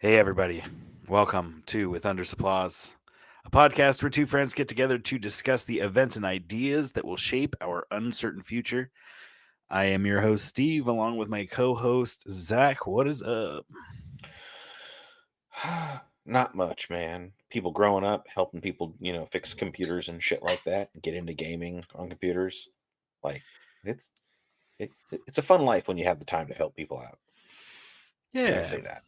Hey, everybody. Welcome to With Under Applause, a podcast where two friends get together to discuss the events and ideas that will shape our uncertain future. I am your host, Steve, along with my co host, Zach. What is up? Not much, man. People growing up, helping people, fix computers and shit like that, and get into gaming on computers. Like, it's it's a fun life when you have the time to help people out. I'm gonna Yeah. say that.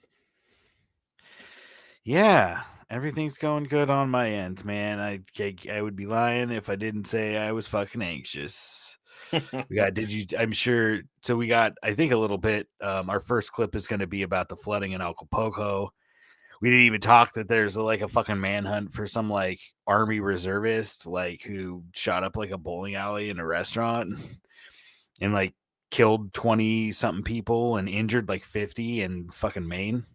Yeah. Everything's going good on my end, man. I would be lying if I didn't say I was fucking anxious. I'm sure. So we got, I think, a little bit. Our first clip is going to be about the flooding in Acapulco. We didn't even talk that there's like a fucking manhunt for some like army reservist like who shot up like a bowling alley in a restaurant and like killed 20 something people and injured like 50 in fucking Maine.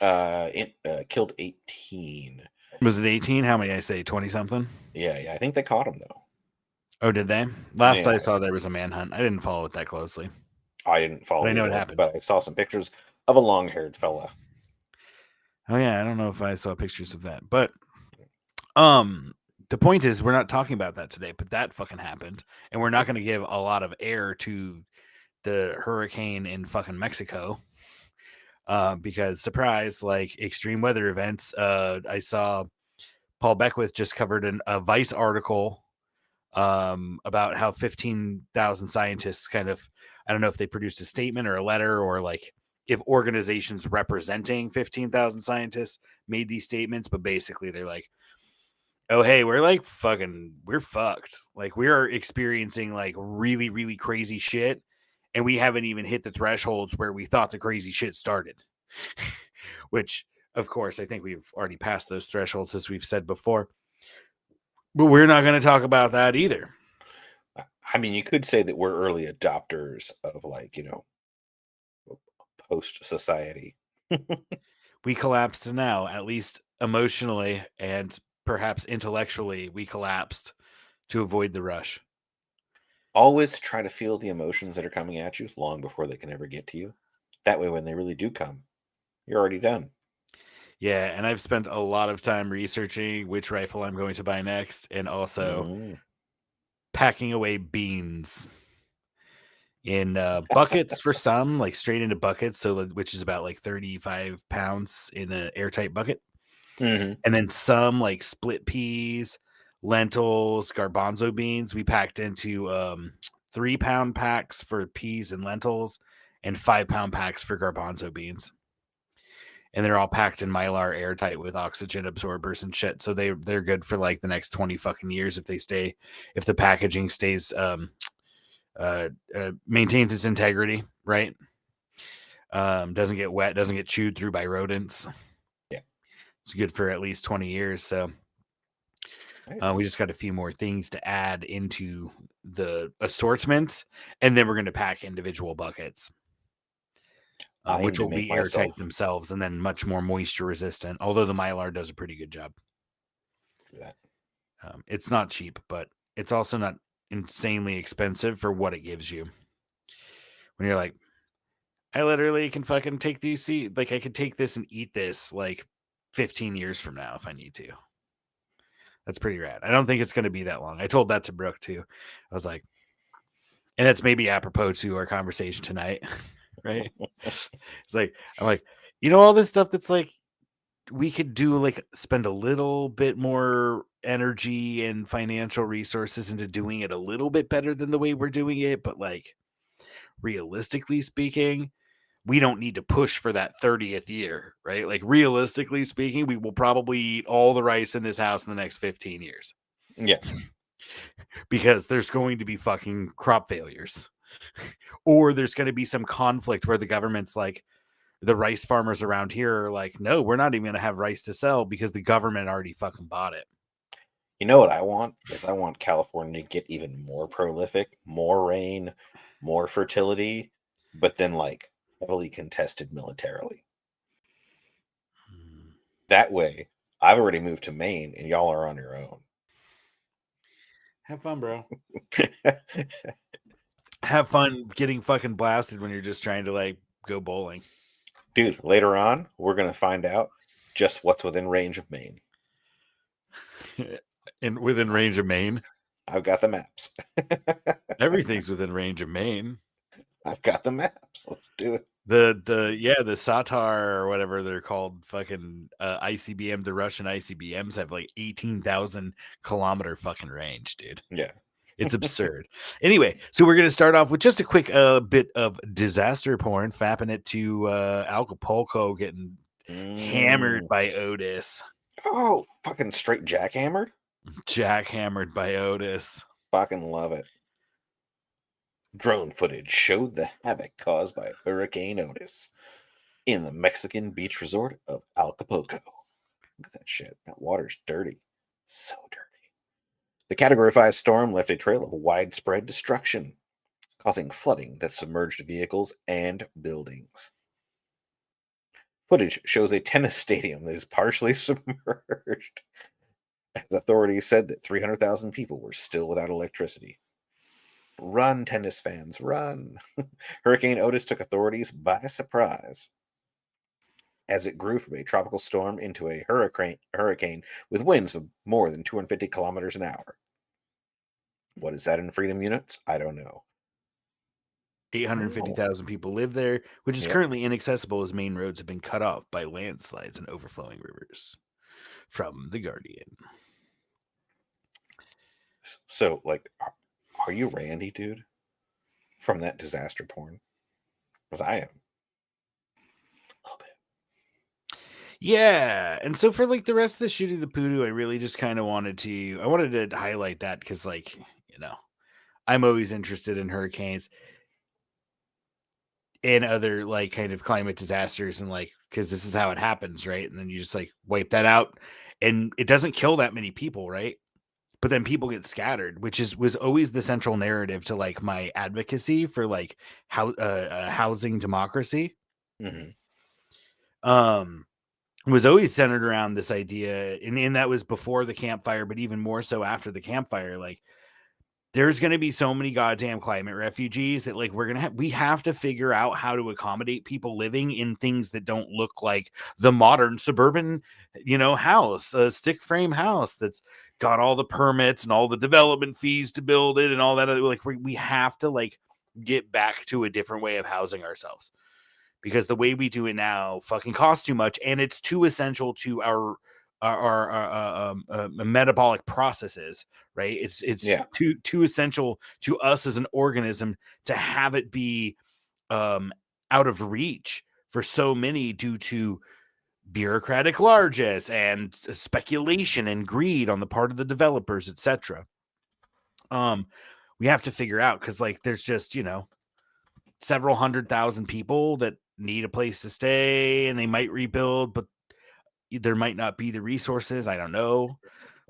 It killed 18. Was it 18? How many did I say? 20 something? Yeah. I think they caught him though. Oh, did they? Last Yeah, I saw there was a manhunt. I didn't follow it that closely, I didn't but follow I it know it either, happened. but I saw some pictures of a long-haired fella. Oh yeah, I don't know if I saw pictures of that, but um the point is we're not talking about that today, but that fucking happened, and we're not going to give a lot of air to the hurricane in fucking Mexico. Because surprise, like extreme weather events. I saw Paul Beckwith just covered a Vice article about how 15,000 scientists kind of, I don't know if they produced a statement or a letter or like if organizations representing 15,000 scientists made these statements, but basically they're like, oh, hey, we're fucked. Like we are experiencing like really, really crazy shit. And we haven't even hit the thresholds where we thought the crazy shit started. Which, of course, I think we've already passed those thresholds, as we've said before. But we're not going to talk about that either. I mean, you could say that we're early adopters of post society. We collapsed now, at least emotionally and perhaps intellectually, we collapsed to avoid the rush. Always try to feel the emotions that are coming at you long before they can ever get to you. That way, when they really do come, you're already done. Yeah, and I've spent a lot of time researching which rifle I'm going to buy next and also Mm. packing away beans in buckets for some, like straight into buckets, so which is about like 35 pounds in an airtight bucket. Hmm. And then some like split peas, lentils, garbanzo beans. We packed into 3-pound packs for peas and lentils and 5-pound packs for garbanzo beans. And they're all packed in Mylar airtight with oxygen absorbers and shit. So they're good for like the next 20 fucking years if the packaging stays maintains its integrity, right? Doesn't get wet, doesn't get chewed through by rodents. Yeah. It's good for at least 20 years. So we Nice. just got a few more things to add into the assortment, and then we're going to pack individual buckets, I aim which to will make be airtight myself themselves and then much more moisture resistant. Although the Mylar does a pretty good job. that. It's not cheap, but it's also not insanely expensive for what it gives you. When you're like, I literally can fucking take these seeds. Like I could take this and eat this like 15 years from now if I need to. That's pretty rad. I don't think it's going to be that long. I told that to Brooke too. I was like, and it's maybe apropos to our conversation tonight, right? It's like, I'm like, all this stuff that's like, we could do like spend a little bit more energy and financial resources into doing it a little bit better than the way we're doing it. But like, realistically speaking, we don't need to push for that 30th year, right? Like, realistically speaking, we will probably eat all the rice in this house in the next 15 years Yeah. because there's going to be fucking crop failures. Or there's going to be some conflict where the government's like, the rice farmers around here are like, no, we're not even going to have rice to sell because the government already fucking bought it. You know what I want is I want California to get even more prolific, more rain, more fertility, but then like heavily contested militarily. That way, I've already moved to Maine and y'all are on your own. Have fun, bro. Have fun getting fucking blasted when you're just trying to like go bowling. Dude, later on, we're going to find out just what's within range of Maine. And within range of Maine. I've got the maps. Everything's within range of Maine. I've got the maps. Let's do it. The Satar or whatever they're called, fucking ICBM. The Russian ICBMs have like 18,000 kilometer fucking range, dude. Yeah. It's absurd. Anyway, so we're going to start off with just a quick bit of disaster porn, fapping it to Acapulco getting hammered by Otis. Oh, fucking straight jackhammered? Jackhammered by Otis. Fucking love it. Drone footage showed the havoc caused by Hurricane Otis in the Mexican beach resort of Acapulco. Look at that shit. That water's dirty. So dirty. The Category 5 storm left a trail of widespread destruction, causing flooding that submerged vehicles and buildings. Footage shows a tennis stadium that is partially submerged. Authorities said that 300,000 people were still without electricity. Run, tennis fans, run. Hurricane Otis took authorities by surprise as it grew from a tropical storm into a hurricane with winds of more than 250 kilometers an hour. What is that in freedom units? I don't know. 850,000 people live there, which is Yep. currently inaccessible as main roads have been cut off by landslides and overflowing rivers. From The Guardian. So, like, are you Randy, dude? From that disaster porn? Because I am. A little bit. Yeah, and so for like the rest of the shooting the Poodoo, I really just kind of wanted to highlight that because, like, you know, I'm always interested in hurricanes and other like kind of climate disasters, and like because this is how it happens, right? And then you just like wipe that out, and it doesn't kill that many people, right? But then people get scattered, which was always the central narrative to like my advocacy for like how housing democracy. Was always centered around this idea, and that was before the campfire, but even more so after the campfire. Like, there's going to be so many goddamn climate refugees that like we have to figure out how to accommodate people living in things that don't look like the modern suburban, house, a stick frame house that's got all the permits and all the development fees to build it and all that. Like, we have to like get back to a different way of housing ourselves, because the way we do it now fucking costs too much, and it's too essential to our metabolic processes, right? It's too essential to us as an organism to have it be out of reach for so many due to bureaucratic largesse and speculation and greed on the part of the developers, etc. We have to figure out, because like there's just several 100,000 people that need a place to stay, and they might rebuild, but there might not be the resources. I don't know.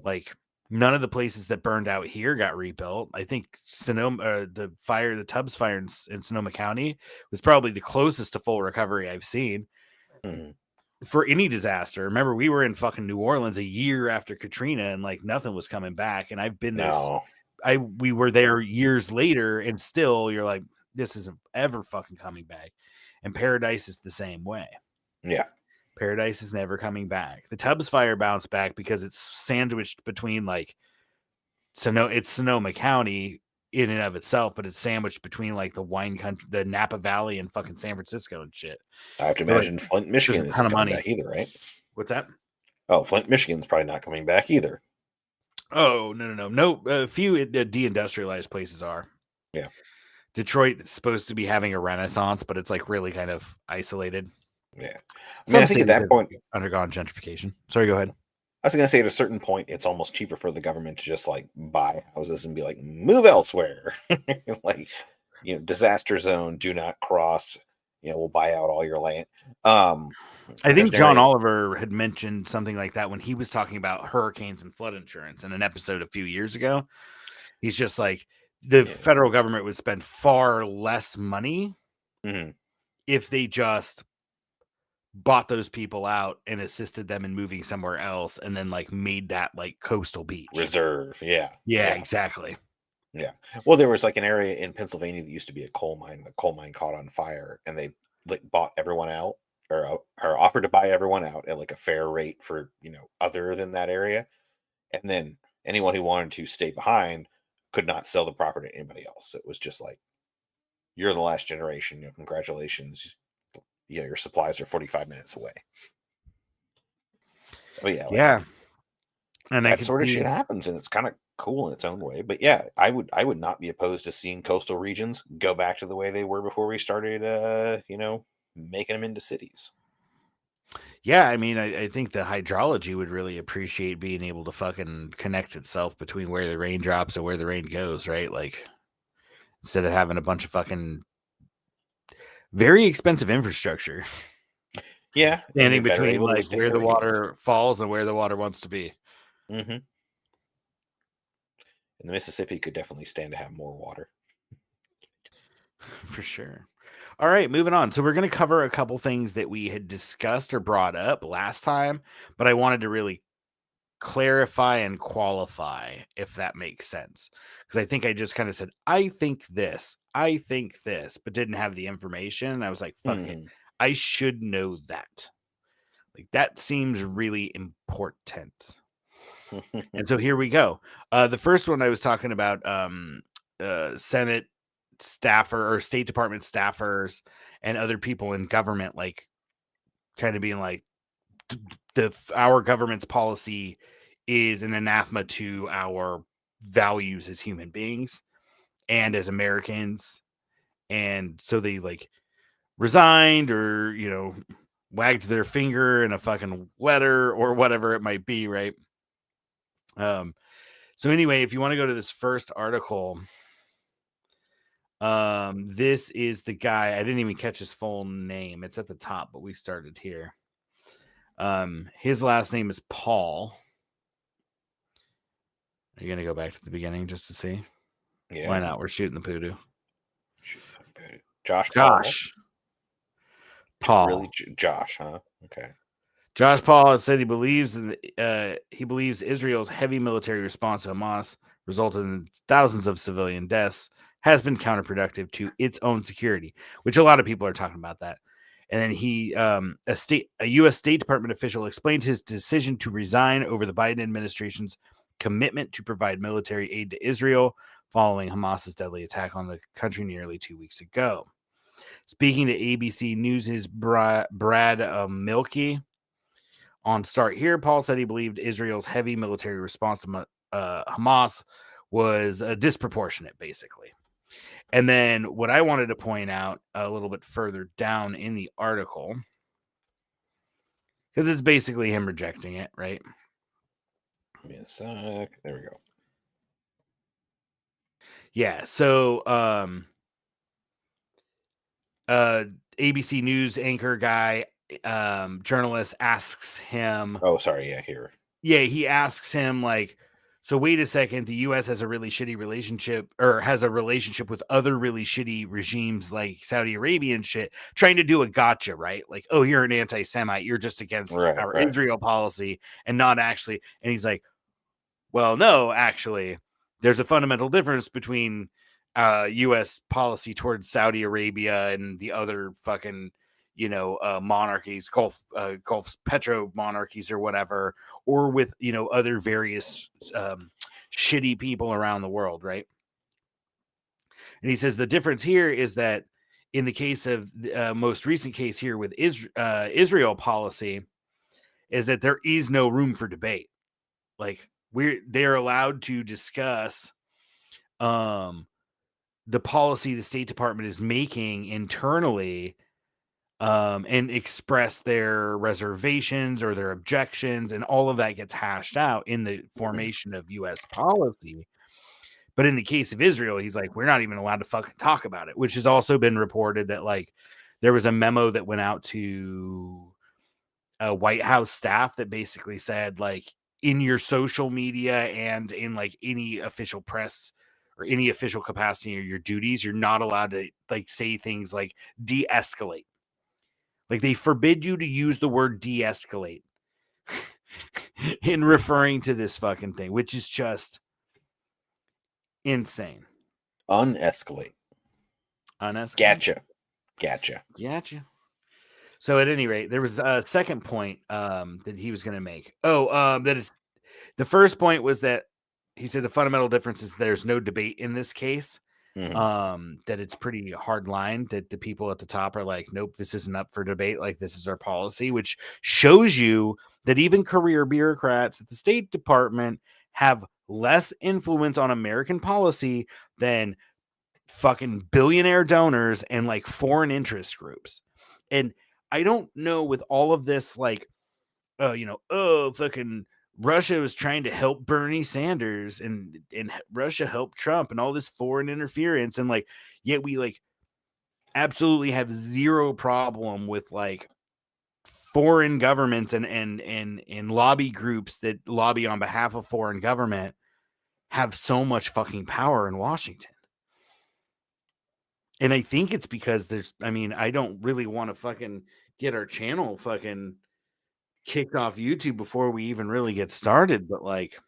Like, none of the places that burned out here got rebuilt. I think Sonoma, the Tubbs fire in Sonoma County was probably the closest to full recovery I've seen for any disaster. Remember, we were in fucking New Orleans a year after Katrina, and like nothing was coming back. And I've been there. We were there years later, and still you're like, this isn't ever fucking coming back. And Paradise is the same way. Yeah. Paradise is never coming back. The Tubbs fire bounced back because it's sandwiched between like it's Sonoma County in and of itself, but it's sandwiched between like the wine country, the Napa Valley, and fucking San Francisco and shit. I have to imagine Flint, Michigan isn't coming back either, right? What's that? Oh, Flint, Michigan's probably not coming back either. Oh, no. A few deindustrialized places are. Yeah. Detroit is supposed to be having a renaissance, but it's like really kind of isolated. Yeah. I mean, I think at that point, undergone gentrification. Sorry, go ahead. I was going to say at a certain point, it's almost cheaper for the government to just like buy houses and be like, move elsewhere. Like, disaster zone, do not cross, we'll buy out all your land. I think John Oliver had mentioned something like that when he was talking about hurricanes and flood insurance in an episode a few years ago. He's just like, the federal government would spend far less money if they just bought those people out and assisted them in moving somewhere else, and then like made that like coastal beach reserve. Yeah, exactly. Yeah. Well, there was like an area in Pennsylvania that used to be a coal mine. The coal mine caught on fire, and they like bought everyone out, or offered to buy everyone out at like a fair rate for other than that area, and then anyone who wanted to stay behind could not sell the property to anybody else. It was just like, you're the last generation. Congratulations. Yeah, your supplies are 45 minutes away. But yeah, like Yeah. And I that could sort of see, shit happens, and it's kind of cool in its own way. But yeah, I would not be opposed to seeing coastal regions go back to the way they were before we started, making them into cities. yeah, I mean, I think the hydrology would really appreciate being able to fucking connect itself between where the rain drops and where the rain goes, right? Like, instead of having a bunch of fucking very expensive infrastructure Yeah, and you're standing better between able to like withstand where the hurricanes. water falls and where the water wants to be. Hmm. And the Mississippi could definitely stand to have more water. For sure. All right, moving on. So we're going to cover a couple things that we had discussed or brought up last time, but I wanted to really clarify and qualify, if that makes sense. Because I think I just kind of said, I think this, but didn't have the information. And I was like, fuck it. Hmm. I should know that. Like, that seems really important. And so here we go. The first one I was talking about, Senate staffer or State Department staffers and other people in government, like, kind of being like, our government's policy is an anathema to our values as human beings and as Americans. And so they like resigned or, wagged their finger in a fucking letter or whatever it might be, right? So anyway, if you want to go to this first article, this is the guy. I didn't even catch his full name. It's at the top, but we started here. His last name is Paul. Are you gonna go back to the beginning just to see? Yeah. Why not? We're shooting the Poodoo. Josh Paul. Josh Paul. Really, Josh, huh? Okay. Josh Paul has said he believes Israel's heavy military response to Hamas resulted in thousands of civilian deaths has been counterproductive to its own security, which a lot of people are talking about that. And then a U.S. State Department official explained his decision to resign over the Biden administration's commitment to provide military aid to Israel following Hamas's deadly attack on the country nearly 2 weeks ago. Speaking to ABC News' Brad Milkey on Start Here, Paul said he believed Israel's heavy military response to Hamas was disproportionate, basically. And then what I wanted to point out a little bit further down in the article, because it's basically him rejecting it, right? Give me a sec. There we go. Yeah. So, ABC News anchor guy, journalist asks him. Oh, sorry. Yeah, here. Yeah, he asks him like, so wait a second, the US has a really shitty relationship or has a relationship with other really shitty regimes like Saudi Arabia and shit, trying to do a gotcha, right? Like, oh, you're an anti-Semite, you're just against our Right. Israel policy and not actually. And he's like, well, no, actually, there's a fundamental difference between US policy towards Saudi Arabia and the other fucking monarchies, Gulf petro monarchies or whatever, or with other various shitty people around the world, right? And he says the difference here is that in the case of the most recent case here with Israel policy is that there is no room for debate. Like they're allowed to discuss the policy the State Department is making internally and express their reservations or their objections, and all of that gets hashed out in the formation of U.S. policy. But in the case of Israel, he's like, we're not even allowed to fucking talk about it, which has also been reported that like there was a memo that went out to a White House staff that basically said like in your social media and in like any official press or any official capacity or your duties, you're not allowed to like say things like de-escalate. Like they forbid you to use the word de-escalate in referring to this fucking thing, which is just insane. Unescalate. Unescalate. Gotcha. Gotcha. So at any rate, there was a second point that he was going to make. That is the first point was that he said the fundamental difference is there's no debate in this case. That it's pretty hard line, that the people at the top are like, nope, this isn't up for debate. Like, this is our policy, which shows you that even career bureaucrats at the State Department have less influence on American policy than fucking billionaire donors and like foreign interest groups. And I don't know, with all of this, like, fucking Russia was trying to help Bernie Sanders and Russia helped Trump and all this foreign interference. And like, yet we like absolutely have zero problem with like foreign governments and lobby groups that lobby on behalf of foreign government have so much fucking power in Washington. And I think it's because I don't really want to fucking get our channel fucking kicked off YouTube before we even really get started, but like,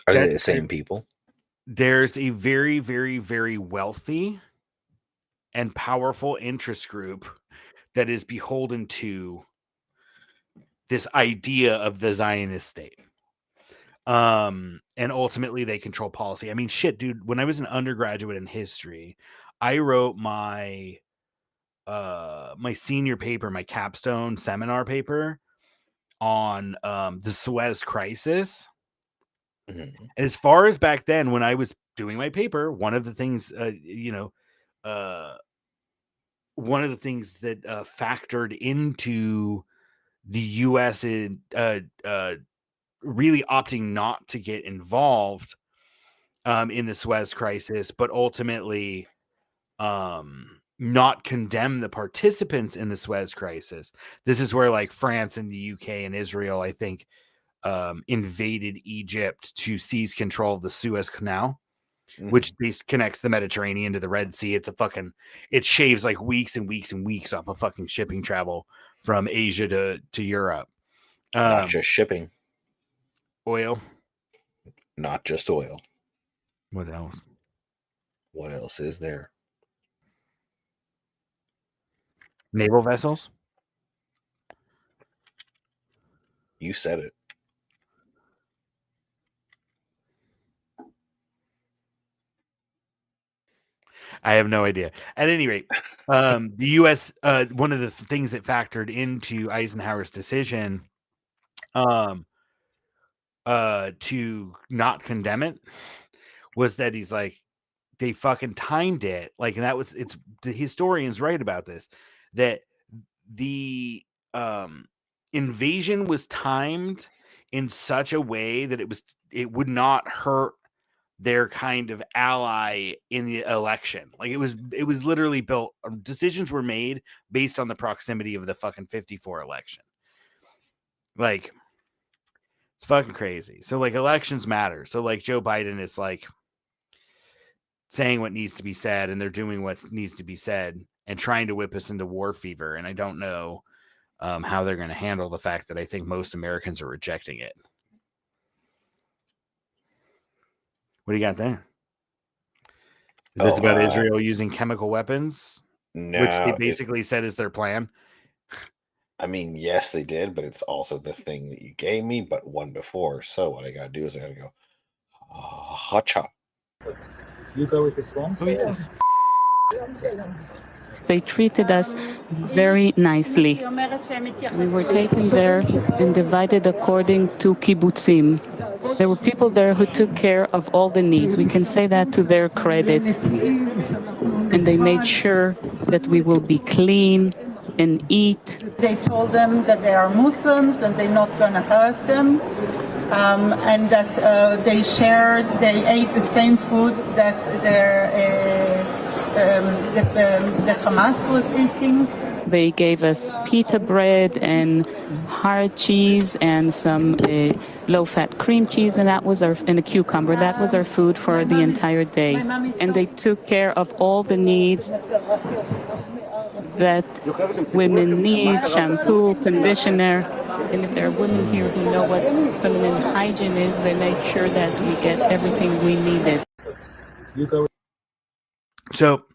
are they the same people? There's a very, very, very wealthy and powerful interest group that is beholden to this idea of the Zionist state. And ultimately they control policy. I mean, shit, dude, when I was an undergraduate in history, I wrote my senior paper, my capstone seminar paper on the Suez Crisis. And as far as back then, when I was doing my paper, one of the things, one of the things that factored into the U.S. in really opting not to get involved in the Suez Crisis, but ultimately not condemn the participants in the Suez Crisis. This is where like France and the UK and Israel, I think, invaded Egypt to seize control of the Suez Canal, which connects the Mediterranean to the Red Sea. It shaves like weeks and weeks and weeks off of fucking shipping travel from Asia to Europe. Not just shipping. Oil. Not just oil. What else? What else is there? Naval vessels. You said it. I have no idea. At any rate, the U.S., one of the things that factored into Eisenhower's decision to not condemn it was that he's like, they fucking timed it. Like, and that was, it's the historians write about this, that the invasion was timed in such a way that it would not hurt their kind of ally in the election. Like, it was literally built, decisions were made based on the proximity of the fucking 54 election. Like, it's fucking crazy. So like, elections matter. So like, Joe Biden is like saying what needs to be said, and they're doing what needs to be said and trying to whip us into war fever. And I don't know how they're going to handle the fact that I think most Americans are rejecting it. What do you got there? Is this about Israel using chemical weapons? No, which they basically said is their plan. I mean, yes, they did, but it's also the thing that you gave me, but one before. So what I got to do is I got to go, hot chop. You go with this one? Oh, yes. They treated us very nicely. We were taken there and divided according to kibbutzim. There were people there who took care of all the needs. We can say that to their credit. And they made sure that we will be clean and eat. They told them that they are Muslims and they're not going to hurt them. And that they ate the same food that the Hamas was eating. They gave us pita bread and hard cheese and some low-fat cream cheese, and and a cucumber. That was our food for the entire day. And they took care of all the needs that women need: shampoo, conditioner. And if there are women here who know what feminine hygiene is, they make sure that we get everything we needed. So,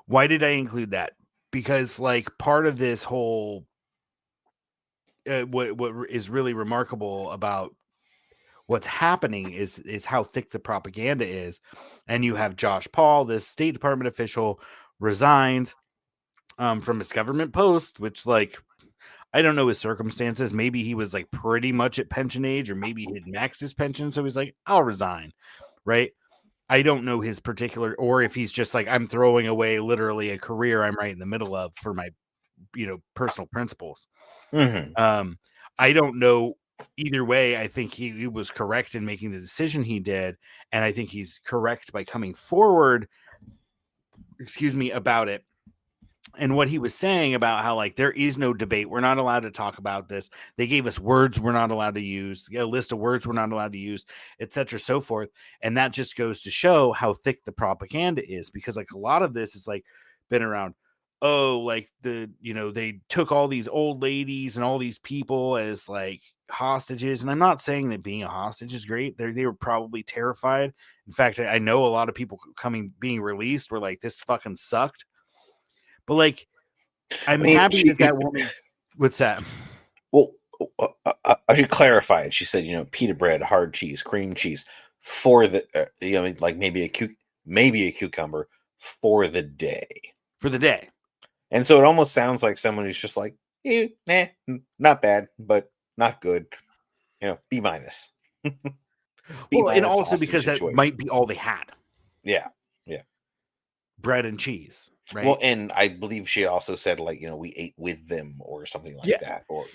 why did I include that? because like part of this whole what is really remarkable about what's happening is how thick the propaganda is. And you have Josh Paul, this State Department official, resigned from his government post, which like I don't know his circumstances. Maybe he was like pretty much at pension age, or maybe he had maxed his pension, so he's like, I'll resign, right? I don't know his particular, or if he's just like, I'm throwing away literally a career I'm right in the middle of for my, personal principles. I don't know. Either way, I think he was correct in making the decision he did, and I think he's correct by coming forward, about it. And what he was saying about how like there is no debate, we're not allowed to talk about this. They gave us words we're not allowed to use, a list of words we're not allowed to use, etc., so forth. And that just goes to show how thick the propaganda is, because like a lot of this is like been around. Oh, like they took all these old ladies and all these people as like hostages. And I'm not saying that being a hostage is great. They were probably terrified. In fact, I know a lot of people being released were like, this fucking sucked. But like, I'm happy that woman. What's that? Well, I should clarify it. She said, pita bread, hard cheese, cream cheese for the, like maybe a cucumber for the day. For the day. And so it almost sounds like someone who's just like, not bad, but not good. B-. Well, and also because that might be all they had. Yeah. Bread and cheese. Right. Well, and I believe she also said like, we ate with them or something like that. Or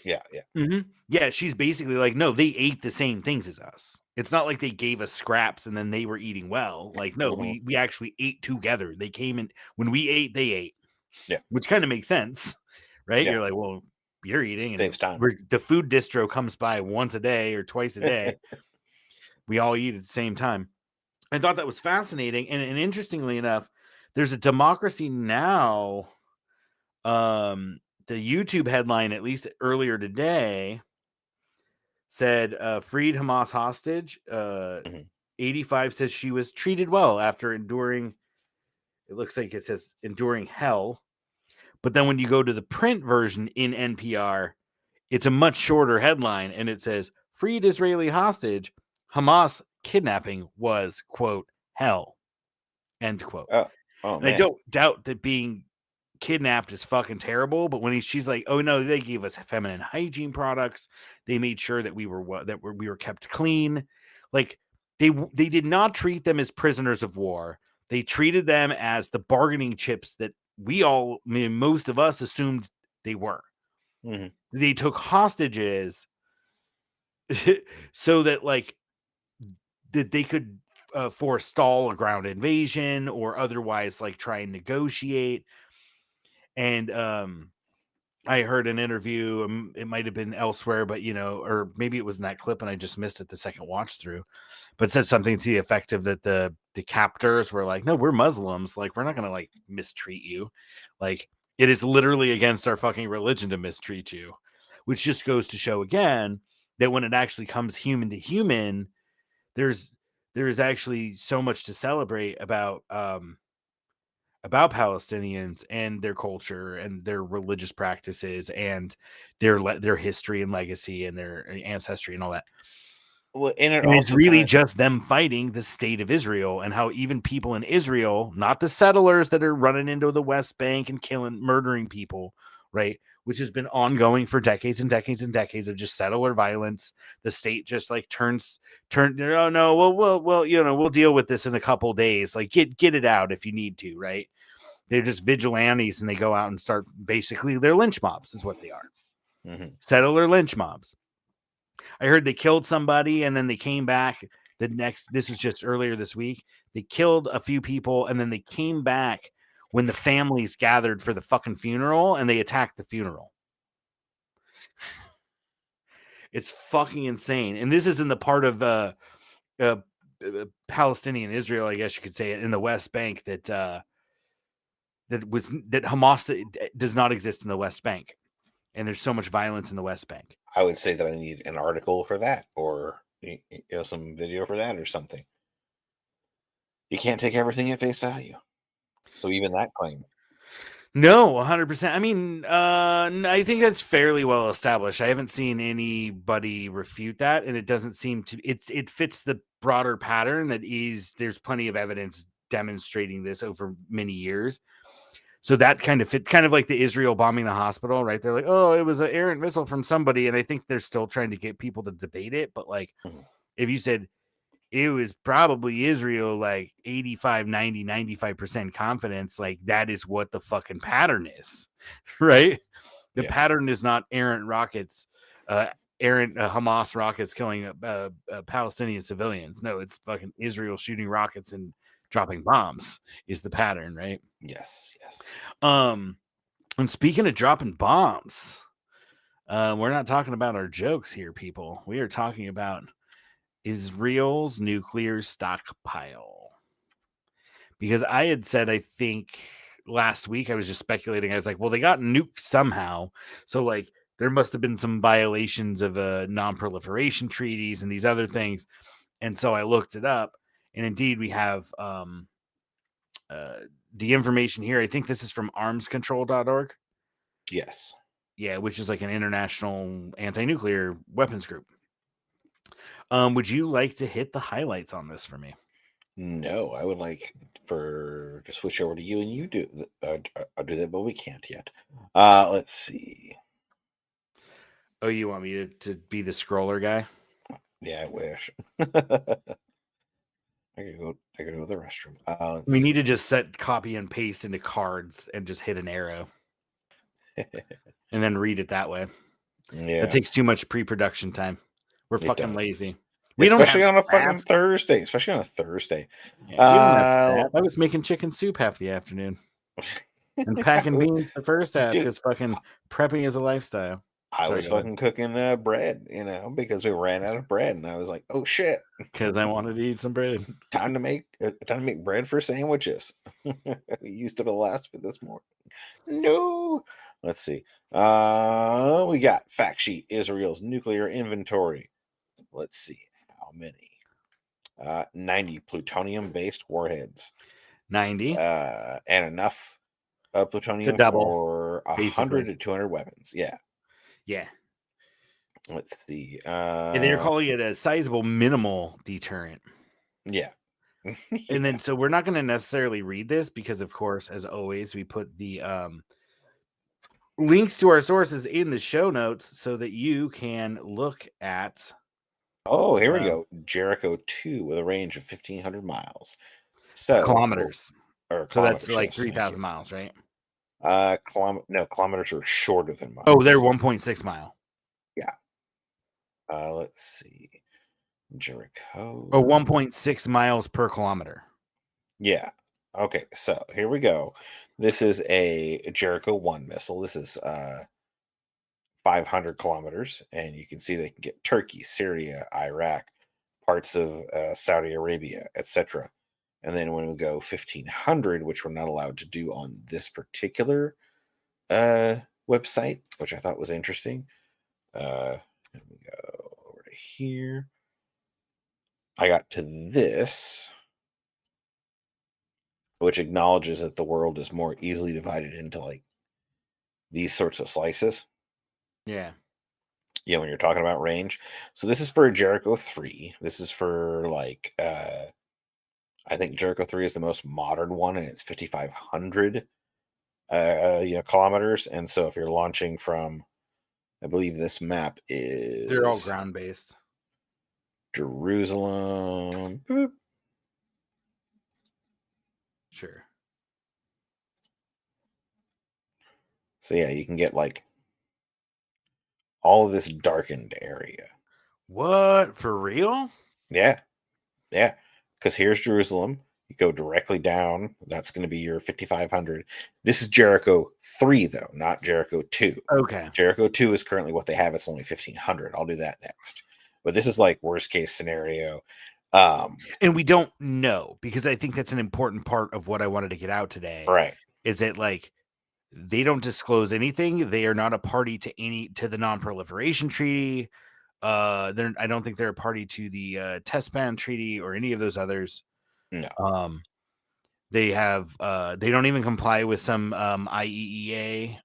Yeah, she's basically like, no, they ate the same things as us. It's not like they gave us scraps and then they were eating well. Like, no, we actually ate together. They came in when we ate, they ate. Yeah. Which kind of makes sense. Right. Yeah. You're like, well, you're eating and saves time. The food distro comes by once a day or twice a day. We all eat at the same time. I thought that was fascinating. And interestingly enough, there's a Democracy Now. The YouTube headline, at least earlier today, said freed Hamas hostage. 85 says she was treated well after enduring. It looks like it says enduring hell. But then when you go to the print version in NPR, it's a much shorter headline, and it says freed Israeli hostage. Hamas kidnapping was, quote, hell, end quote. And I don't doubt that being kidnapped is fucking terrible, but when she's like, oh no, they gave us feminine hygiene products, they made sure that we were kept clean. Like they did not treat them as prisoners of war. They treated them as the bargaining chips that most of us assumed they were. They took hostages so that like that they could forestall a ground invasion or otherwise like try and negotiate. And I heard an interview, it might have been elsewhere, but or maybe it was in that clip and I just missed it the second watch through, but said something to the effect of that the captors were like, no, we're Muslims, like we're not gonna like mistreat you, like it is literally against our fucking religion to mistreat you, which just goes to show again that when it actually comes human to human, there is actually so much to celebrate about Palestinians and their culture and their religious practices and their history and legacy and their ancestry and all that. Well, and it's really just them fighting the state of Israel, and how even people in Israel, not the settlers that are running into the West Bank and murdering people, right? Which has been ongoing for decades and decades and decades of just settler violence. The state just like turn. Oh no, we'll deal with this in a couple days. Like get it out if you need to, right? They're just vigilantes and they go out and start basically they're lynch mobs is what they are. Settler lynch mobs. I heard they killed somebody and then they came back this was just earlier this week. They killed a few people and then they came back when the families gathered for the fucking funeral and they attacked the funeral. It's fucking insane. And this is in the part of Palestinian Israel, I guess you could say it, in the West Bank that Hamas does not exist in the West Bank. And there's so much violence in the West Bank. I would say that I need an article for that, or some video for that, or something. You can't take everything at face value. So even that claim. No, 100%. I mean, I think that's fairly well established. I haven't seen anybody refute that, and it doesn't seem to. It fits the broader pattern that there's plenty of evidence demonstrating this over many years. So that kind of fit, kind of like the Israel bombing the hospital, right? They're like, oh, it was an errant missile from somebody, and I think they're still trying to get people to debate it. But like, if you said it was probably Israel, like 85, 90, 95% confidence, like that is what the fucking pattern is, right? The pattern is not errant rockets, errant Hamas rockets killing Palestinian civilians. No, it's fucking Israel shooting rockets and dropping bombs is the pattern, right? Yes. And speaking of dropping bombs, we're not talking about our jokes here, people. We are talking about Israel's nuclear stockpile. Because I had said, I think last week, I was just speculating. I was like, well, they got nuked somehow. So, like, there must have been some violations of non-proliferation treaties and these other things. And so I looked it up. And indeed, we have the information here. I think this is from armscontrol.org. Yes. Yeah, which is like an international anti-nuclear weapons group. Would you like to hit the highlights on this for me? No, I would like to switch over to you, and you do. I'll do that, but we can't yet. Let's see. Oh, you want me to be the scroller guy? Yeah, I wish. I could go to the restroom. We need to just set copy and paste into cards and just hit an arrow, and then read it that way. Yeah, that takes too much pre-production time. We're fucking lazy. Especially on a fucking Thursday. Especially on a Thursday. Yeah, we don't have staff. I was making chicken soup half the afternoon and packing beans the first half because fucking prepping is a lifestyle. I was fucking cooking bread, because we ran out of bread, and I was like, "Oh shit!" Because I wanted to eat some bread. Time to make bread for sandwiches. We used up the last of it this morning. No, let's see. We got fact sheet: Israel's nuclear inventory. Let's see how many. 90 plutonium-based warheads. 90. And enough plutonium to double, for 100 to 200 weapons. Yeah. Yeah. Let's see. And they're calling it a sizable minimal deterrent. Yeah. And then, so we're not going to necessarily read this because, of course, as always, we put the links to our sources in the show notes so that you can look at. Oh, here we go. Jericho 2 with a range of 1,500 miles. So kilometers. So that's like 3,000 miles, right? No, kilometers are shorter than miles. Oh, they're 1.6 mile. Yeah. Let's see. Jericho. Oh, 1.6 miles per kilometer. Yeah. Okay, so here we go. This is a Jericho 1 missile. This is 500 kilometers, and you can see they can get Turkey, Syria, Iraq, parts of Saudi Arabia, etc. And then when we go 1,500, which we're not allowed to do on this particular website, which I thought was interesting. Let me go over to here. I got to this, which acknowledges that the world is more easily divided into like these sorts of slices. Yeah. Yeah, when you're talking about range. So this is for Jericho 3. This is for like I think Jericho 3 is the most modern one, and it's 5,500 kilometers. And so if you're launching from, I believe this map is... They're all ground-based. Jerusalem. Boop. Sure. So yeah, you can get like all of this darkened area. What? For real? Yeah. Yeah. Because here's Jerusalem. You go directly down. That's going to be your 5,500. This is Jericho 3, though, not Jericho 2. Okay. Jericho 2 is currently what they have. It's only 1,500. I'll do that next. But this is like worst case scenario. And we don't know, because I think that's an important part of what I wanted to get out today. Right. Is that like they don't disclose anything. They are not a party to the non-proliferation treaty. I don't think they're a party to the test ban treaty or any of those others. No. They have they don't even comply with some IEEA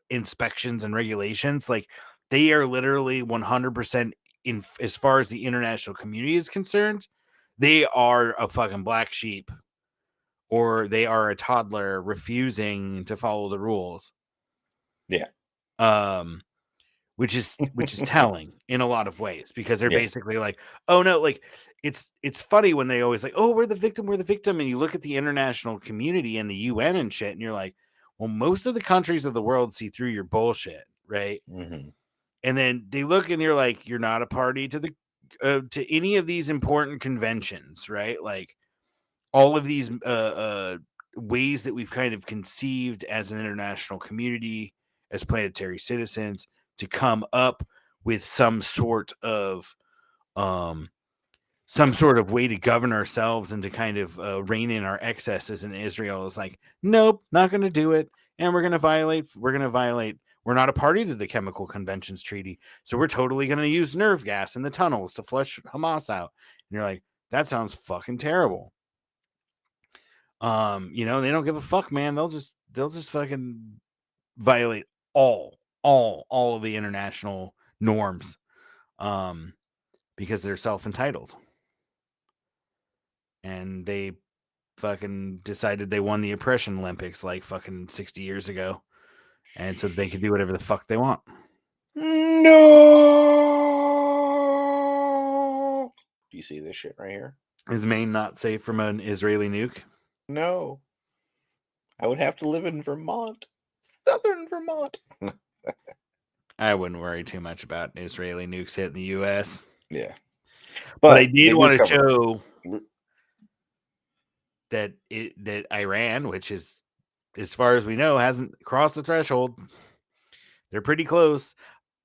inspections and regulations. Like they are literally 100% in as far as the international community is concerned. They are a fucking black sheep, or they are a toddler refusing to follow the rules. Yeah. Which is telling in a lot of ways, because they're Yeah. basically like, oh no, like it's funny when they always like, oh, we're the victim, and you look at the international community and the UN and shit, and you're like, well, most of the countries of the world see through your bullshit, right? Mm-hmm. And then they look and you're like, you're not a party to the to any of these important conventions, right? Like all of these ways that we've kind of conceived as an international community, as planetary citizens, to come up with some sort of way to govern ourselves and to kind of rein in our excesses. And Israel is like, nope, not going to do it, and we're going to violate. We're not a party to the Chemical Conventions Treaty, so we're totally going to use nerve gas in the tunnels to flush Hamas out. And you're like, that sounds fucking terrible. They don't give a fuck, man. They'll just fucking violate all of the international norms, because they're self-entitled, and they fucking decided they won the oppression Olympics like fucking 60 years ago, and so they could do whatever the fuck they want. No. Do you see this shit right here? Is Maine not safe from an Israeli nuke? No. I would have to live in Vermont. Southern Vermont. I wouldn't worry too much about Israeli nukes hitting the U.S. Yeah. But I did they want to cover- show that Iran, which is, as far as we know, hasn't crossed the threshold. They're pretty close.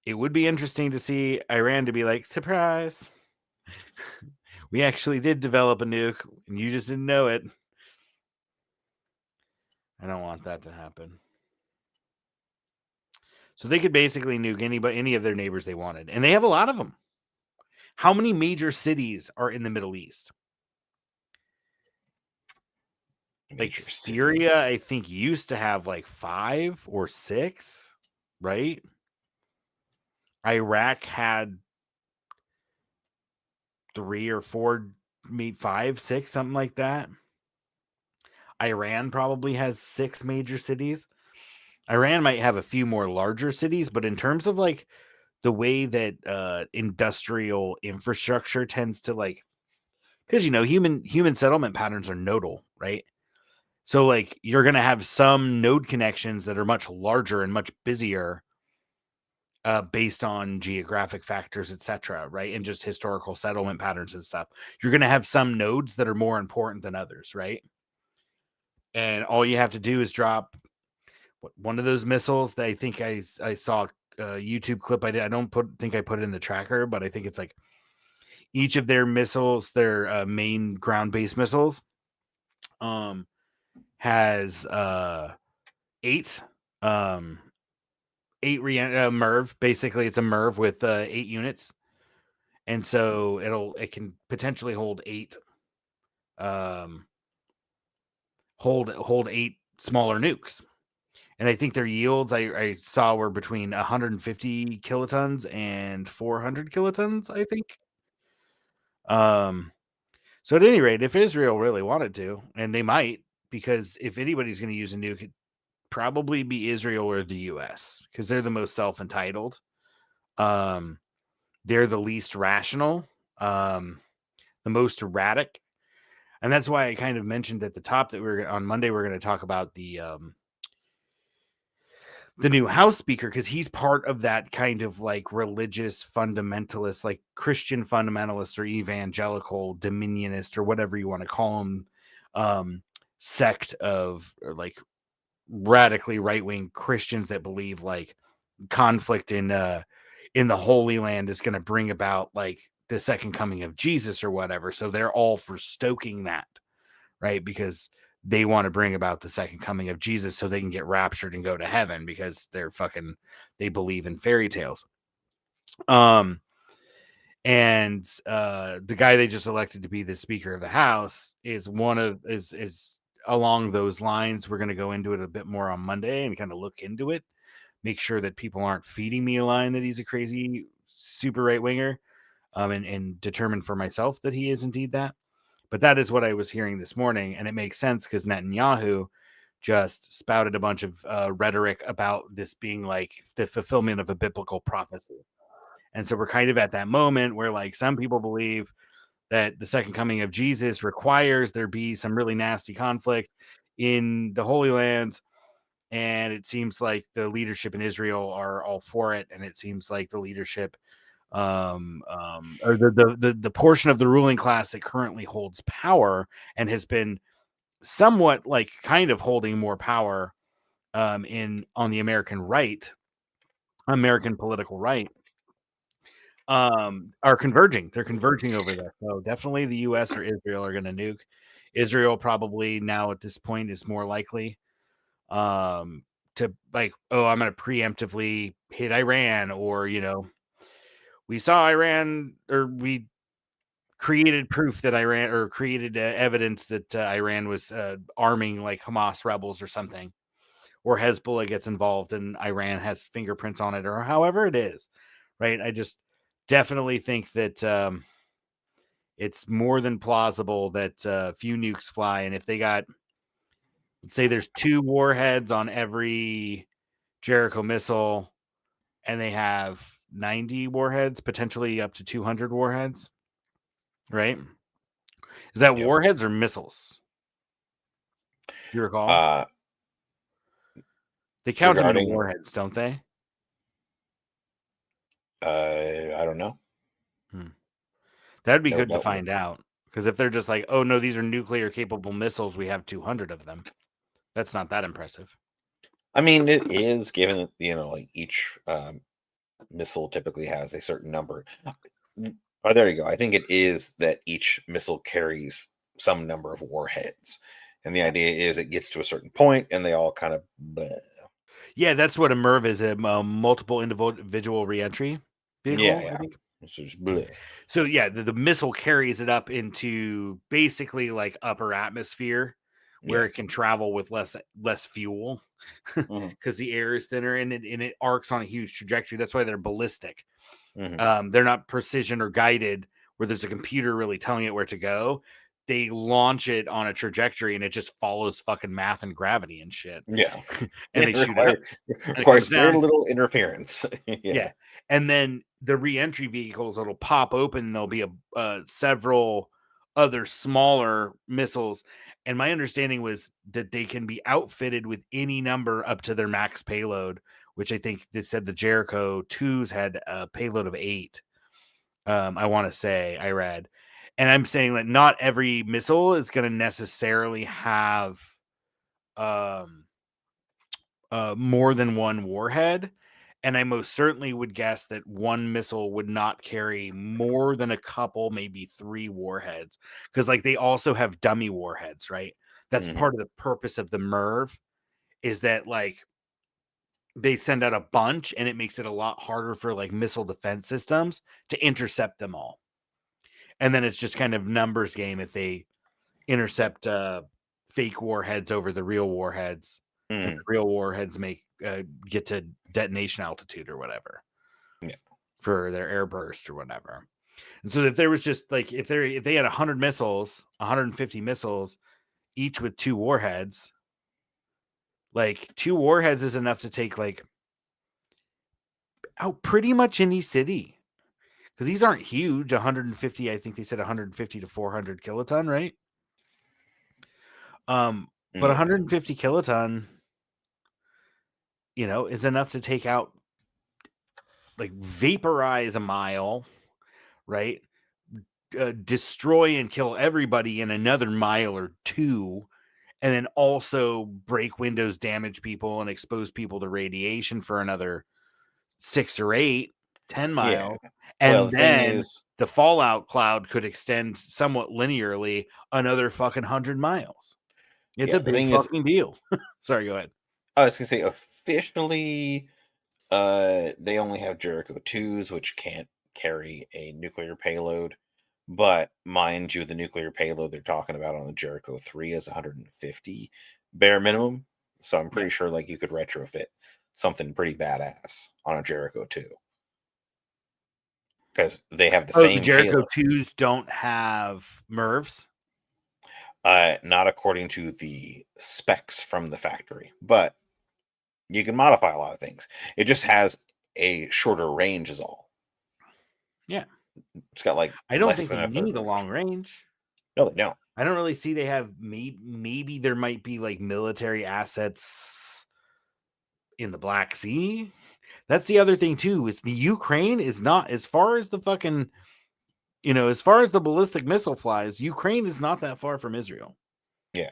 It would be interesting to see Iran to be like, surprise, we actually did develop a nuke and you just didn't know it. I don't want that to happen. So they could basically nuke any of their neighbors they wanted. And they have a lot of them. How many major cities are in the Middle East? Like Syria, I think, used to have like 5 or 6, right? Iraq had 3 or 4, maybe 5, 6, something like that. Iran probably has 6 major cities. Iran might have a few more larger cities, but in terms of like the way that industrial infrastructure tends to, like, because human settlement patterns are nodal, right? So like you're gonna have some node connections that are much larger and much busier, based on geographic factors, etc., right? And just historical settlement patterns and stuff. You're gonna have some nodes that are more important than others, right? And all you have to do is drop one of those missiles that I think I saw a YouTube clip. I don't think I put it in the tracker, but I think it's like each of their missiles, their main ground-based missiles, has 8 MERV. Basically, it's a MERV with 8 units, and so it can potentially hold 8 hold 8 smaller nukes. And I think their yields I saw were between 150 kilotons and 400 kilotons, I think. So at any rate, if Israel really wanted to, and they might, because if anybody's going to use a nuke, it'd probably be Israel or the US, because they're the most self-entitled. They're the least rational, the most erratic. And that's why I kind of mentioned at the top that on Monday we're going to talk about the new House Speaker, because he's part of that kind of like religious fundamentalist, like Christian fundamentalist or evangelical dominionist or whatever you want to call him, sect of, or like radically right-wing Christians that believe like conflict in the Holy Land is going to bring about like the second coming of Jesus or whatever. So they're all for stoking that, right? Because they want to bring about the second coming of Jesus so they can get raptured and go to heaven, because they believe in fairy tales. And And the guy they just elected to be the Speaker of the House is along those lines. We're going to go into it a bit more on Monday and kind of look into it, make sure that people aren't feeding me a line that he's a crazy super right winger, and determine for myself that he is indeed that. But that is what I was hearing this morning, and it makes sense because Netanyahu just spouted a bunch of rhetoric about this being like the fulfillment of a biblical prophecy. And so we're kind of at that moment where like some people believe that the second coming of Jesus requires there be some really nasty conflict in the Holy Land. And it seems like the leadership in Israel are all for it. And it seems like the leadership or the portion of the ruling class that currently holds power and has been somewhat like kind of holding more power on the American political right, are converging. They're converging over there. So definitely the US or Israel are going to nuke. Israel probably now at this point is more likely to like, oh, I'm going to preemptively hit Iran, or, we saw Iran, or we created proof that Iran, or created evidence that Iran was arming like Hamas rebels or something, or Hezbollah gets involved and Iran has fingerprints on it, or however it is, right? I just definitely think that it's more than plausible that a few nukes fly. And if they got, let's say there's 2 warheads on every Jericho missile, and they have 90 warheads, potentially up to 200 warheads, right? Is that warheads or missiles? Do you recall? They count them in warheads, don't they? I don't know. That'd be good to find out. Because if they're just like, oh no, these are nuclear capable missiles, we have 200 of them. That's not that impressive. I mean, it is, given that, like each missile typically has a certain number. Oh, there you go. I think it is that each missile carries some number of warheads. And the idea is it gets to a certain point and they all kind of... Yeah, that's what a MIRV is, a multiple individual reentry vehicle. Yeah. I think. So yeah, the missile carries it up into basically like upper atmosphere, where it can travel with less fuel because the air is thinner, and it arcs on a huge trajectory. That's why they're ballistic. They're not precision or guided where there's a computer really telling it where to go. They launch it on a trajectory and it just follows fucking math and gravity and shit. Yeah. And they shoot it. Requires very little interference. Yeah. And then the re-entry vehicles, it'll pop open. There'll be several other smaller missiles. And my understanding was that they can be outfitted with any number up to their max payload, which I think they said the Jericho 2s had a payload of 8. I want to say I read. And I'm saying that not every missile is going to necessarily have more than one warhead. And I most certainly would guess that one missile would not carry more than a couple, maybe 3 warheads. Because like they also have dummy warheads, right? That's part of the purpose of the MIRV, is that like they send out a bunch and it makes it a lot harder for like missile defense systems to intercept them all. And then it's just kind of numbers game if they intercept fake warheads over the real warheads. And the real warheads get to detonation altitude or whatever for their air burst or whatever. And so if there was just like if they had 100 missiles, 150 missiles, each with 2 warheads, like 2 warheads is enough to take like out pretty much any city. Because these aren't huge. 150, I think they said 150 to 400 kiloton, right? But 150 kiloton, is enough to take out, like, vaporize a mile, right? Destroy and kill everybody in another mile or 2, and then also break windows, damage people, and expose people to radiation for another 6 or 8, 10 miles. Yeah. And then the fallout cloud could extend somewhat linearly another fucking 100 miles. It's a big fucking deal. Sorry, go ahead. I was going to say, officially, they only have Jericho 2s, which can't carry a nuclear payload. But mind you, the nuclear payload they're talking about on the Jericho 3 is 150 bare minimum. So I'm pretty sure like you could retrofit something pretty badass on a Jericho 2 because they have the Oh, the same Jericho payload. 2s don't have MIRVs? Not according to the specs from the factory, but you can modify a lot of things. It just has a shorter range, is all. Yeah. It's got like I don't less think than they a third need a range. long range. No, they don't. I don't really see they have maybe there might be like military assets in the Black Sea. That's the other thing too, is the Ukraine is not, as far as the fucking, as far as the ballistic missile flies, Ukraine is not that far from Israel. Yeah.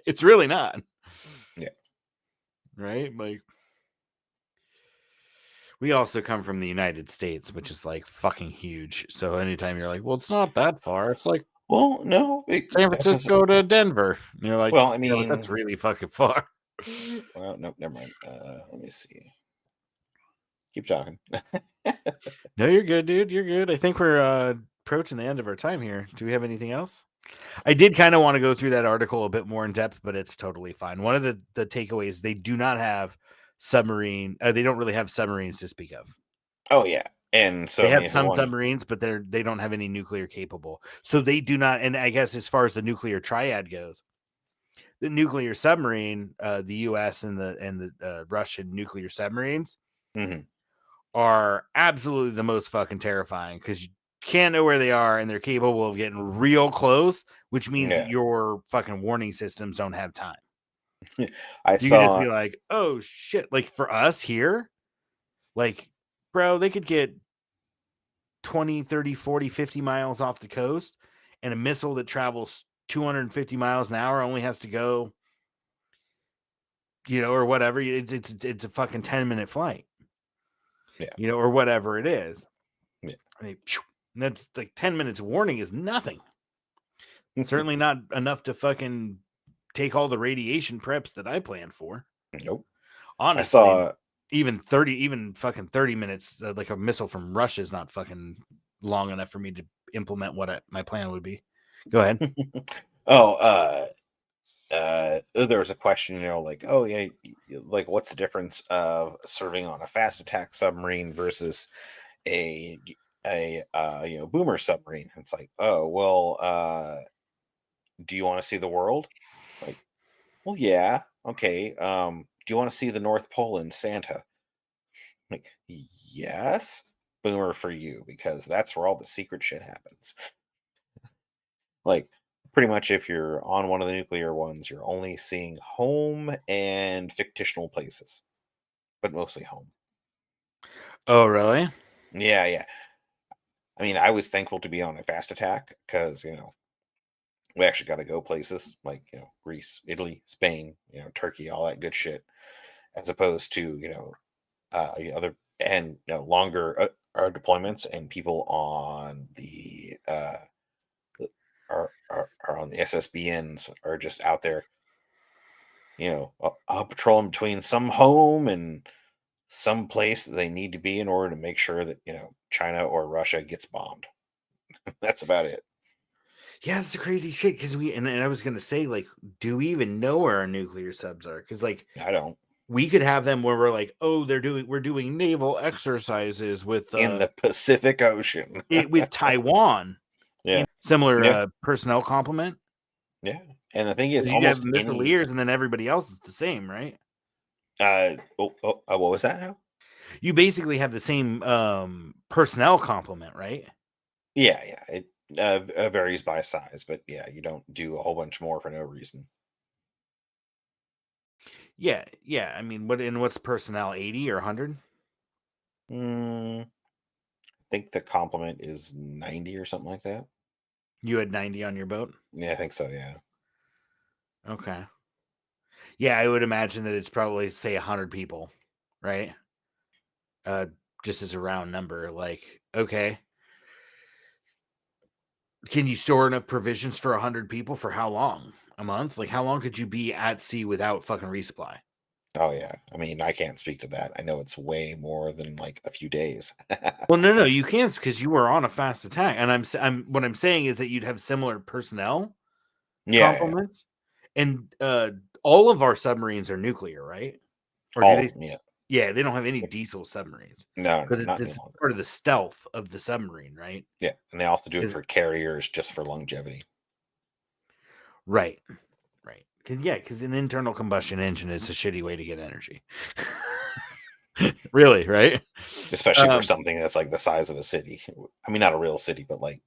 It's really not. Yeah. Right? Like, we also come from the United States, which is like fucking huge. So anytime you're like, well, it's not that far, it's like Well, no. San Francisco to Denver. And you're like, Well, I yeah, but mean, that's really fucking far. well, no, never mind. Let me see. Keep talking. No, you're good, dude. You're good. I think we're approaching the end of our time here. Do we have anything else? I did kind of want to go through that article a bit more in depth, but it's totally fine. One of the takeaways, they do not have submarine. They don't really have submarines to speak of. Oh yeah, and so They I have mean, if you some want, submarines, but they don't have any nuclear capable. So they do not. And I guess as far as the nuclear triad goes, the nuclear submarine, the U.S. and the Russian nuclear submarines Mhm. are absolutely the most fucking terrifying because you can't know where they are and they're capable of getting real close, which means that Yeah. your fucking warning systems don't have time. I You can just saw. be like, oh shit. Like for us here, like, bro, they could get 20, 30, 40, 50 miles off the coast, and a missile that travels 250 miles an hour only has to go, or whatever. It's a fucking 10-minute flight. Yeah. Or whatever it is. Yeah. And that's like 10 minutes warning is nothing. Certainly not enough to fucking take all the radiation preps that I planned for. Nope. Honestly, I saw. even fucking 30 minutes, like a missile from Russia is not fucking long enough for me to implement what my plan would be. Go ahead. Oh, there was a question, like, oh yeah, like what's the difference of serving on a fast attack submarine versus a boomer submarine? It's like, oh well, do you want to see the world? Like, well, yeah, okay. Do you want to see the North Pole and Santa? Like, yes, boomer for you because that's where all the secret shit happens. Like, pretty much if you're on one of the nuclear ones, you're only seeing home and fictional places, but mostly home. Oh, really? Yeah, yeah. I mean, I was thankful to be on a fast attack because, we actually got to go places like, Greece, Italy, Spain, Turkey, all that good shit, as opposed to, other and longer deployments and people on the are on the SSBNs are just out there, patrolling between some home and some place that they need to be in order to make sure that China or Russia gets bombed. That's about it. Yeah, it's the crazy shit because and I was gonna say, like, do we even know where our nuclear subs are? Because like I don't. we could have them where we're like, oh, we're doing naval exercises with In the Pacific Ocean. with Taiwan. Yeah. Similar Yeah. personnel complement. Yeah. And the thing is, You almost have missileers, and then everybody else is the same, right? what was that now? You basically have the same personnel complement, right? Yeah, yeah. It varies by size, but yeah, you don't do a whole bunch more for no reason. Yeah, yeah. I mean, what's personnel, 80 or 100? I think the complement is 90 or something like that. You had 90 on your boat? Yeah, I think so, yeah. Okay. Yeah, I would imagine that it's probably, say, 100 people, right? Just as a round number. Like, okay. Can you store enough provisions for 100 people for how long? A month? Like, how long could you be at sea without fucking resupply? Oh yeah. I mean, I can't speak to that. I know it's way more than like a few days. Well, no, you can't because you were on a fast attack, and what I'm saying is that you'd have similar personnel Yeah, complements, and all of our submarines are nuclear, right? Or do all they? of them, yeah. Yeah, they don't have any diesel submarines No, because not any it's longer. part of the stealth of the submarine, right? Yeah, and they also do it Is- for carriers just for longevity. Right. Because an internal combustion engine is a shitty way to get energy. Really, right? Especially for something that's like the size of a city. I mean, not a real city, but like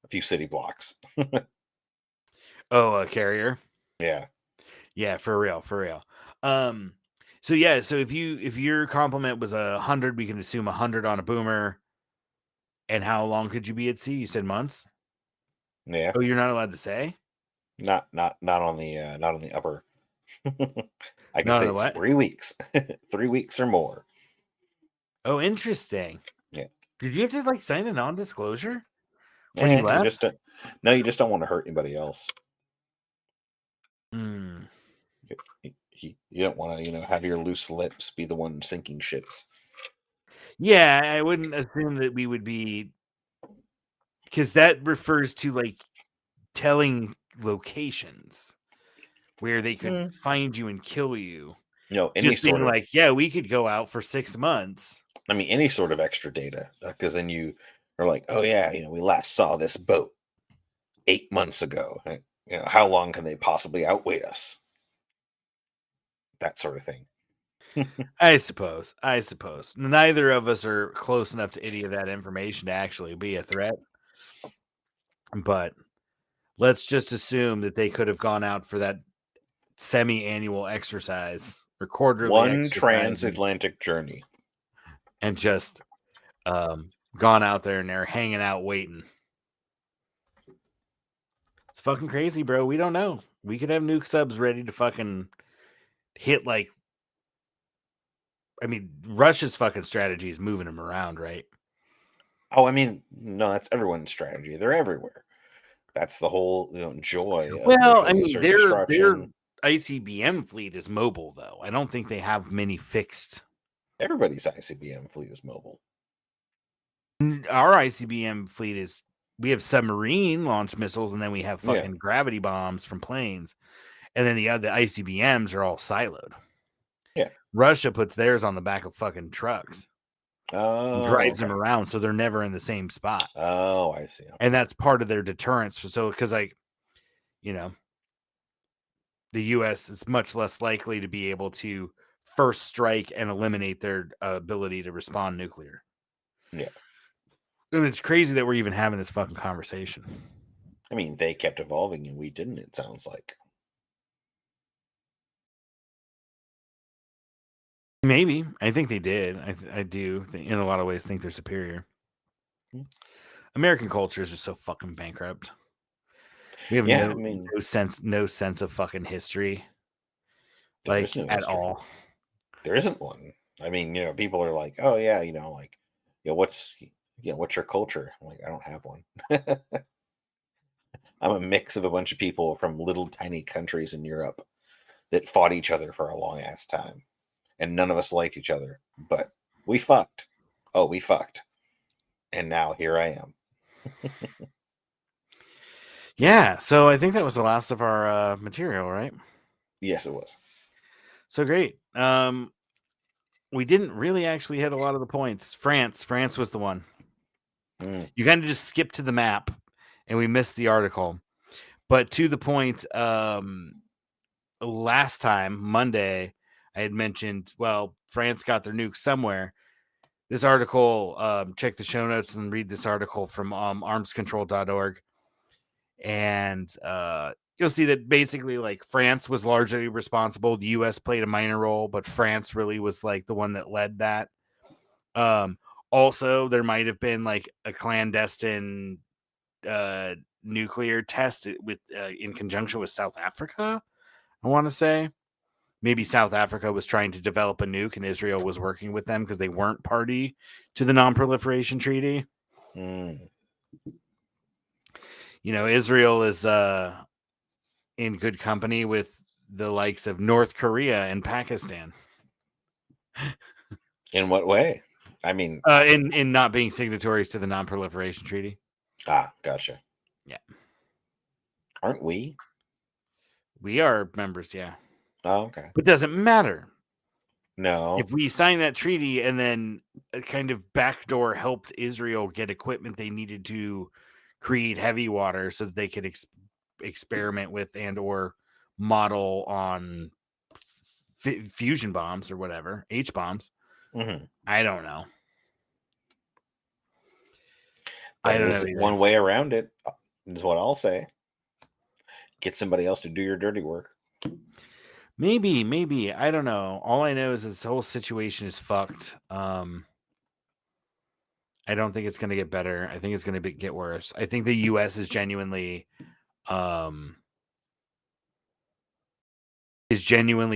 a few city blocks. Oh, a carrier. Yeah. Yeah, for real. So yeah, so if your complement was 100, we can assume 100 on a boomer. And how long could you be at sea? You said months. Yeah. Oh, you're not allowed to say. Not on the upper. I can Not on say the it's what? 3 weeks. 3 weeks or more. Oh, interesting. Yeah. Did you have to like sign a non-disclosure when you You left? just don't, no, you just don't want to hurt anybody else. Hmm. You don't want to, have your loose lips be the one sinking ships. Yeah, I wouldn't assume that we would be, because that refers to like telling locations where they could find you and kill you. Any Just being sort of, like, yeah, we could go out for 6 months. I mean, any sort of extra data, because then you are like, oh yeah, we last saw this boat 8 months ago. How long can they possibly outwait us? That sort of thing. I suppose. Neither of us are close enough to any of that information to actually be a threat. But let's just assume that they could have gone out for that semi-annual exercise or quarterly One exercise transatlantic journey. and just gone out there and they're hanging out waiting. It's fucking crazy, bro. We don't know. We could have nuke subs ready to fucking hit like. I mean, Russia's fucking strategy is moving them around, right? Oh, I mean, no, that's everyone's strategy. They're everywhere. That's the whole joy of Well, I nuclear mean, their destruction. ICBM fleet is mobile, though. I don't think they have many fixed. Everybody's ICBM fleet is mobile. Our ICBM fleet is. We have submarine launch missiles, and then we have fucking gravity bombs from planes, and then the other ICBMs are all siloed. Yeah. Russia puts theirs on the back of fucking trucks. Oh, Drives them around, so they're never in the same spot. Oh, I see. And that's part of their deterrence. So, because the U.S. is much less likely to be able to first strike and eliminate their ability to respond nuclear. Yeah. And it's crazy that we're even having this fucking conversation. I mean, they kept evolving and we didn't, it sounds like. Maybe. I think they did. I do, in a lot of ways, think they're superior. American culture is just so fucking bankrupt. We have no sense of fucking history. Like, no at history. all. There isn't one. I mean, people are like, oh yeah, what's your culture? I'm like, I don't have one. I'm a mix of a bunch of people from little tiny countries in Europe that fought each other for a long ass time. And none of us liked each other, but we fucked. Oh, we fucked. And now here I am. Yeah, so I think that was the last of our material, right? Yes, it was. So great. We didn't really actually hit a lot of the points. France was the one. You kind of just skipped to the map, and we missed the article. But to the point, last time, Monday, I had mentioned, well, France got their nukes somewhere. This article, check the show notes and read this article from armscontrol.org. And you'll see that basically like France was largely responsible. The U.S. played a minor role, but France really was like the one that led that. Also, there might have been like a clandestine nuclear test with in conjunction with South Africa. I want to say maybe South Africa was trying to develop a nuke and Israel was working with them because they weren't party to the non-proliferation treaty. Israel is in good company with the likes of North Korea and Pakistan. In what way? I mean, In not being signatories to the Non-Proliferation Treaty. Gotcha. Yeah. Aren't we? We are members, yeah. Oh, okay. But it doesn't matter. No. If we sign that treaty and then kind of backdoor helped Israel get equipment they needed to create heavy water so that they could experiment with and or model on fusion bombs or whatever, H bombs. Mm-hmm. I don't know. That is one way around it, is what I'll say. Get somebody else to do your dirty work. Maybe. I don't know. All I know is this whole situation is fucked. I don't think it's going to get better. I think it's going to get worse. I think the U.S. is genuinely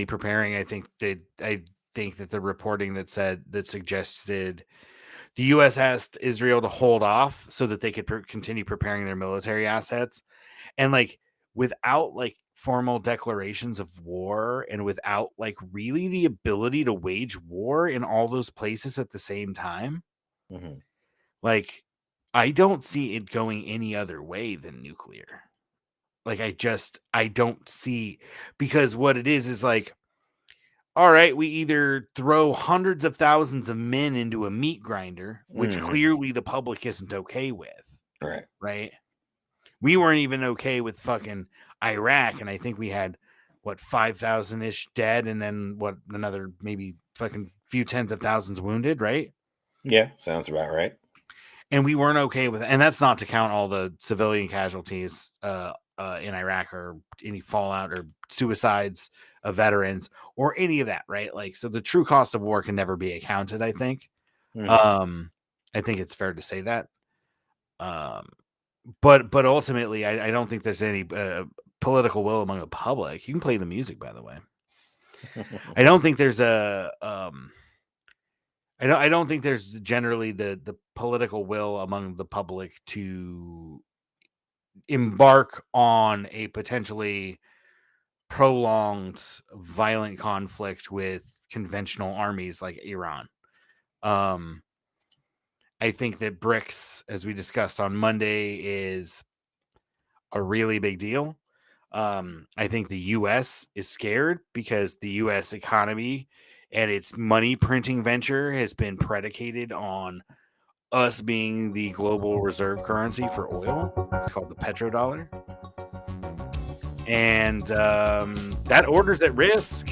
preparing. I think that the reporting that suggested the U.S. asked Israel to hold off so that they could continue preparing their military assets, and like without like formal declarations of war and without like really the ability to wage war in all those places at the same time. Mm-hmm. Like, I don't see it going any other way than nuclear. Like, I don't see, because what it is like, all right, we either throw hundreds of thousands of men into a meat grinder, which clearly the public isn't okay with. Right. We weren't even okay with fucking Iraq, and I think we had 5,000-ish dead, and then another maybe fucking few tens of thousands wounded, right? Yeah, sounds about right. And we weren't okay with it. And that's not to count all the civilian casualties in Iraq or any fallout or suicides of veterans or any of that, right? Like, so the true cost of war can never be accounted, I think. Mm-hmm. I think it's fair to say that. But ultimately, I don't think there's any political will among the public. You can play the music, by the way. I don't think there's I don't think there's generally the political will among the public to embark on a potentially prolonged violent conflict with conventional armies like Iran. I think that BRICS, as we discussed on Monday, is a really big deal. I think the U.S. is scared because the U.S. economy and its money printing venture has been predicated on us being the global reserve currency for oil. It's called the petrodollar. And that order's at risk.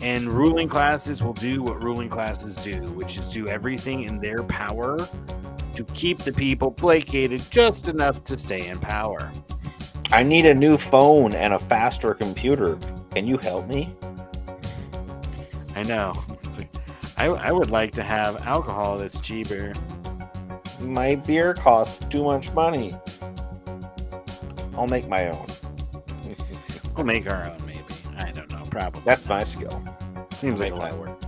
And ruling classes will do what ruling classes do, which is do everything in their power to keep the people placated just enough to stay in power. I need a new phone and a faster computer. Can you help me? I know. I would like to have alcohol that's cheaper. My beer costs too much money. I'll make my own. We'll make our own, maybe. I don't know. Probably. That's my skill. Seems like a lot of work.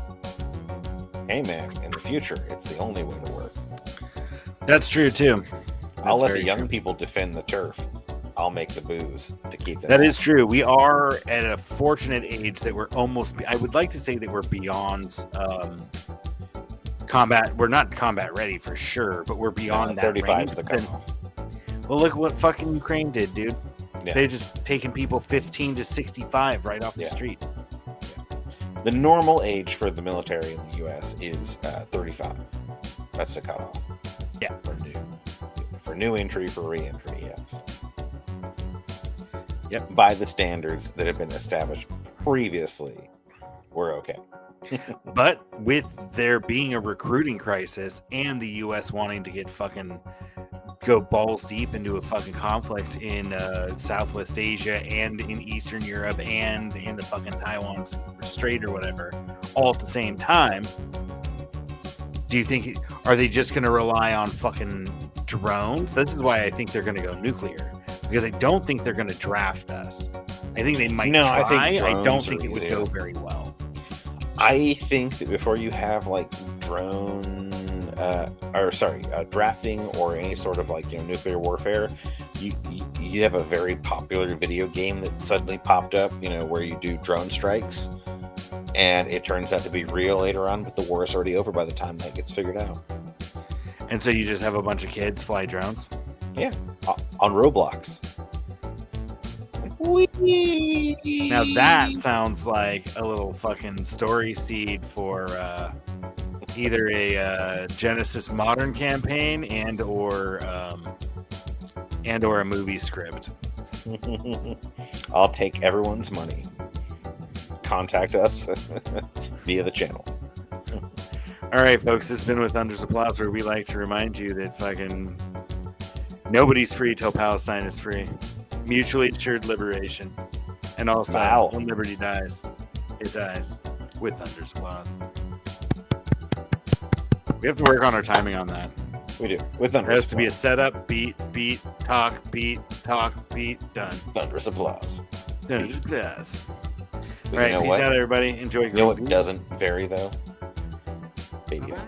Hey, man. In the future, it's the only way to work. That's true, too. I'll let the young people defend the turf. I'll make the booze to keep that. That is true. We are at a fortunate age that we're almost. I would like to say that we're beyond combat. We're not combat ready for sure, but we're beyond that. 35 is the cutoff. Well, look what fucking Ukraine did, dude. Yeah. They're just taking people 15 to 65 right off the street. Yeah. The normal age for the military in the U.S. is 35. That's the cutoff. Yeah. For new entry, for re-entry, yes. Yep. By the standards that have been established previously, we're okay. But with there being a recruiting crisis and the U.S. wanting to go balls deep into a fucking conflict in Southwest Asia and in Eastern Europe and in the fucking Taiwan Strait or whatever, all at the same time, do you think, are they just going to rely on fucking drones? This is why I think they're going to go nuclear. Because I don't think they're going to draft us. I think they might try. I don't think it would go very well. I think that before you have like drafting or any sort of like nuclear warfare, you have a very popular video game that suddenly popped up, where you do drone strikes, and it turns out to be real later on, but the war is already over by the time that gets figured out. And so you just have a bunch of kids fly drones? Yeah, on Roblox. Whee! Now that sounds like a little fucking story seed for either a Genesis Modern campaign and or a movie script. I'll take everyone's money. Contact us via the channel. All right, folks, this has been with Thunder's Applause, where we like to remind you that fucking nobody's free till Palestine is free. Mutually assured liberation. And also, Wow. when liberty dies, it dies with Thunder's Applause. We have to work on our timing on that. We do. With There Thunderous has to be a Applause. setup, beat, talk, beat, done. Thunderous Applause. Thunder's Applause. But All right, you know peace what? out, everybody. Enjoy. You know what doesn't vary, though? Baby. Bye.